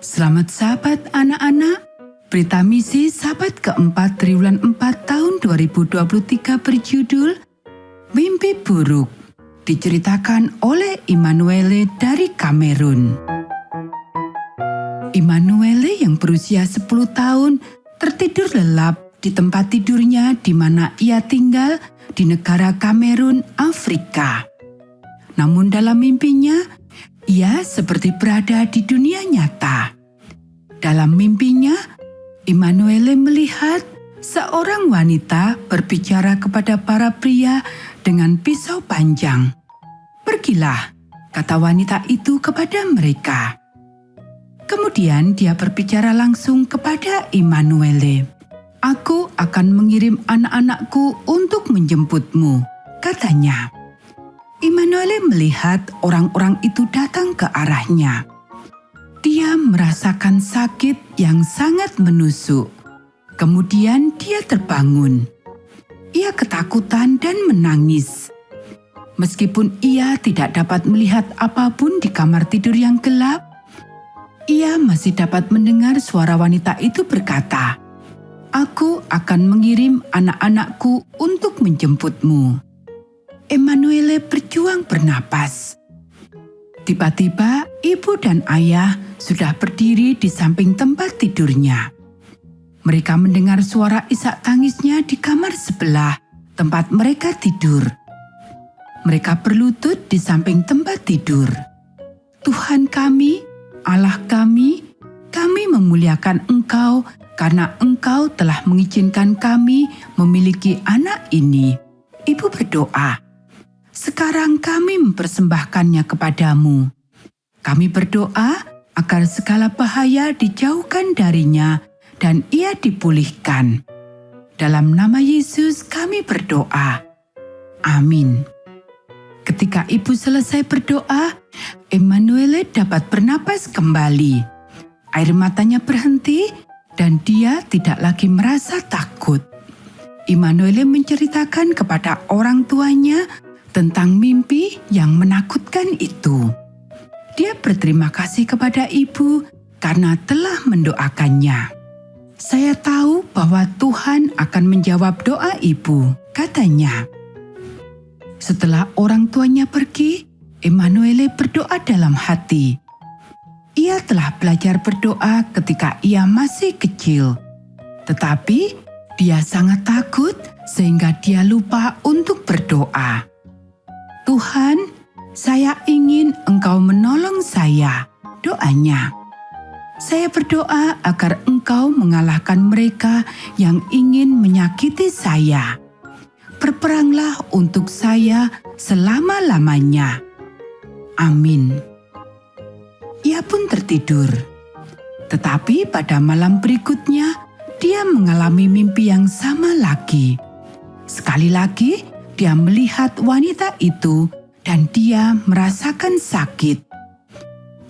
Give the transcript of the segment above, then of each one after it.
Selamat sahabat anak-anak, berita misi sahabat keempat triwulan 4 tahun 2023 berjudul Mimpi Buruk, diceritakan oleh Immanuele dari Kamerun. Immanuele yang berusia 10 tahun tertidur lelap di tempat tidurnya di mana ia tinggal di negara Kamerun, Afrika. Namun dalam mimpinya, ia seperti berada di dunia nyata. Dalam mimpinya, Immanuele melihat seorang wanita berbicara kepada para pria dengan pisau panjang. "Pergilah," kata wanita itu kepada mereka. Kemudian dia berbicara langsung kepada Immanuele. "Aku akan mengirim anak-anakku untuk menjemputmu," katanya. Immanuele melihat orang-orang itu datang ke arahnya. Dia merasakan sakit yang sangat menusuk. Kemudian dia terbangun. Ia ketakutan dan menangis. Meskipun ia tidak dapat melihat apapun di kamar tidur yang gelap, ia masih dapat mendengar suara wanita itu berkata, "Aku akan mengirim anak-anakku untuk menjemputmu." Immanuele berjuang bernapas. Tiba-tiba ibu dan ayah sudah berdiri di samping tempat tidurnya. Mereka mendengar suara isak tangisnya di kamar sebelah tempat mereka tidur. Mereka berlutut di samping tempat tidur. "Tuhan kami, Allah kami memuliakan Engkau karena Engkau telah mengizinkan kami memiliki anak ini." Ibu berdoa, "Sekarang kami mempersembahkannya kepadamu. Kami berdoa agar segala bahaya dijauhkan darinya dan ia dipulihkan. Dalam nama Yesus kami berdoa. Amin." Ketika ibu selesai berdoa, Immanuele dapat bernapas kembali. Air matanya berhenti dan dia tidak lagi merasa takut. Immanuele menceritakan kepada orang tuanya tentang mimpi yang menakutkan itu. Dia berterima kasih kepada ibu karena telah mendoakannya. "Saya tahu bahwa Tuhan akan menjawab doa ibu," katanya. Setelah orang tuanya pergi, Immanuele berdoa dalam hati. Ia telah belajar berdoa ketika ia masih kecil. Tetapi dia sangat takut sehingga dia lupa untuk berdoa. "Tuhan, saya ingin Engkau menolong saya," doanya. "Saya berdoa agar Engkau mengalahkan mereka yang ingin menyakiti saya. Berperanglah untuk saya selama-lamanya. Amin." Ia pun tertidur. Tetapi pada malam berikutnya, dia mengalami mimpi yang sama lagi. Sekali lagi, dia melihat wanita itu dan dia merasakan sakit.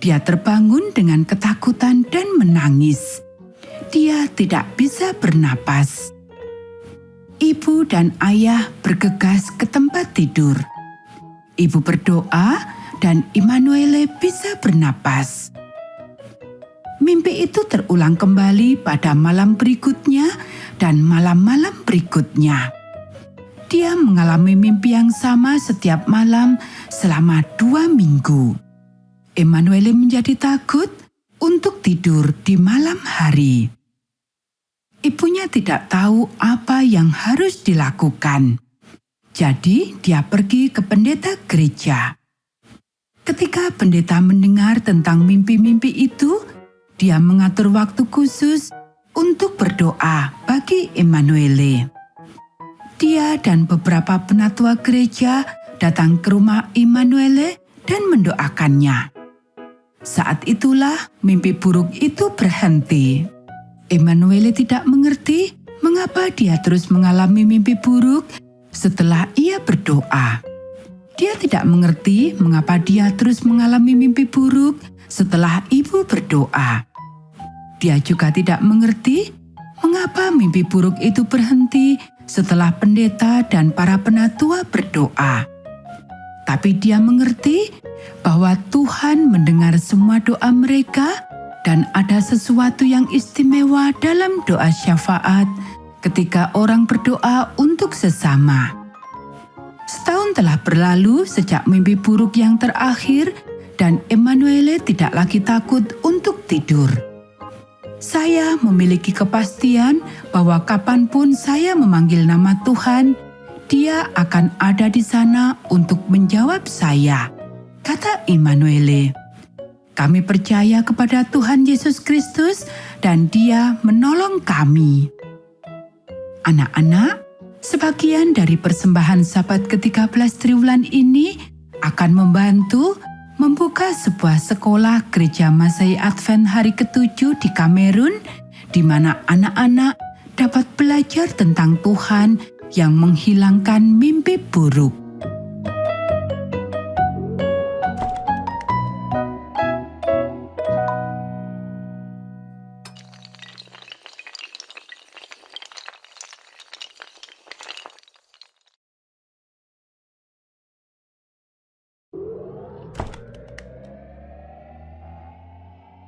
Dia terbangun dengan ketakutan dan menangis. Dia tidak bisa bernapas. Ibu dan ayah bergegas ke tempat tidur. Ibu berdoa dan Immanuele bisa bernapas. Mimpi itu terulang kembali pada malam berikutnya dan malam-malam berikutnya. Dia mengalami mimpi yang sama setiap malam selama 2 minggu. Immanuele menjadi takut untuk tidur di malam hari. Ibunya tidak tahu apa yang harus dilakukan. Jadi dia pergi ke pendeta gereja. Ketika pendeta mendengar tentang mimpi-mimpi itu, dia mengatur waktu khusus untuk berdoa bagi Immanuele. Dia dan beberapa penatua gereja datang ke rumah Immanuele dan mendoakannya. Saat itulah mimpi buruk itu berhenti. Immanuele tidak mengerti mengapa dia terus mengalami mimpi buruk setelah ia berdoa. Dia tidak mengerti mengapa dia terus mengalami mimpi buruk setelah ibu berdoa. Dia juga tidak mengerti mengapa mimpi buruk itu berhenti setelah pendeta dan para penatua berdoa. Tapi dia mengerti bahwa Tuhan mendengar semua doa mereka Dan ada sesuatu yang istimewa dalam doa syafaat ketika orang berdoa untuk sesama. Setahun telah berlalu sejak mimpi buruk yang terakhir dan Emanuele tidak lagi takut untuk tidur. Saya memiliki kepastian bahwa kapanpun saya memanggil nama Tuhan, Dia akan ada di sana untuk menjawab saya, kata Emanuele. Kami percaya kepada Tuhan Yesus Kristus dan Dia menolong kami. Anak-anak, sebagian dari persembahan Sabat ke-13 Triwulan ini akan membantu membuka sebuah sekolah gereja Masehi Advent hari ke-7 di Kamerun, di mana anak-anak dapat belajar tentang Tuhan yang menghilangkan mimpi buruk.